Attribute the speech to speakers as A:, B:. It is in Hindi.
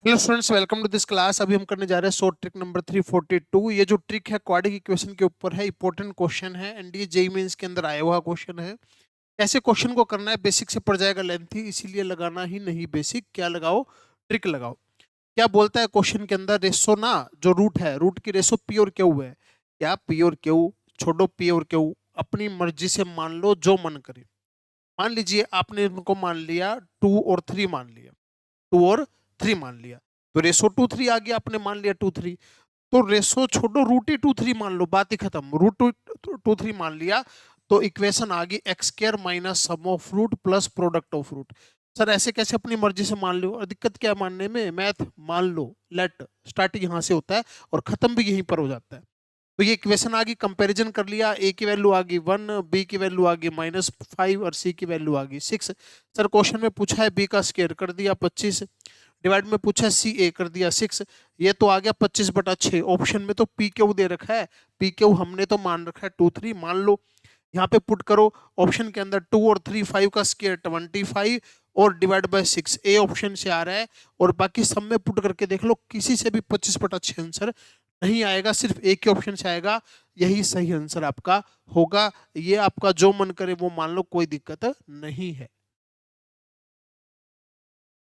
A: Hello students, welcome to this class. अभी हम करने जा रहे हैं शॉर्ट ट्रिक नंबर 342। ये जो ट्रिक है क्वाड्रेटिक इक्वेशन के ऊपर है। इंपॉर्टेंट क्वेश्चन है एंड ये जेईई मेंस के अंदर आया हुआ क्वेश्चन है। ऐसे क्वेश्चन को करना है, बेसिक से पड़ जाएगा लेंथी, इसीलिए लगाना ही नहीं बेसिक। क्या लगाओ? ट्रिक लगाओ। क्या बोलता है क्वेश्चन के अंदर? रेशो ना, जो रूट है, रूट की रेशो पी और क्यू है। क्या पी और क्यू? छोड़ो पी और क्यू, अपनी मर्जी से मान लो जो मन करे। मान लीजिए आपने इनको मान लिया 2 और 3 मान लिया, 2 और 3 मान लिया, तो रेशो 2:3 आ गया। आपने मान लिया 2:3, तो रेशो छोड़ो, रूट ही 2:3 मान लो, बात ही खत्म। रूट 2:3 मान लिया तो इक्वेशन आ गई x square minus sum of root plus product of root. Sir ऐसे कैसे अपनी मर्जी से मान लो? और दिक्कत क्या है मानने में? मैथ मान लो, लेट स्टार्ट यहाँ से होता है और खत्म भी यहीं पर हो जाता है। तो ये इक्वेशन आ गई, कंपैरिजन कर लिया, ए की वैल्यू आ गई 1, बी की वैल्यू आ गई -5 और सी की वैल्यू आ गई 6। सर क्वेश्चन में पूछा है बी का स्क्वायर कर दिया 25, डिवाइड में पूछा है सी ए कर दिया 6। ये तो आ गया 25/6। ऑप्शन में तो पी क्यू दे रखा है, पी क्यू हमने तो मान रखा है 2 3, मान लो। यहाँ पे पुट करो ऑप्शन के अंदर 2 और 3, 5 का स्क्वायर 25 और डिवाइड बाय 6, ए ऑप्शन से आ रहा है। और बाकी सब में पुट करके देख लो, किसी से भी 25/6 आंसर नहीं आएगा, सिर्फ एक ही ऑप्शन से आएगा। यही सही आंसर आपका होगा। ये आपका जो मन करे वो मान लो, कोई दिक्कत नहीं है।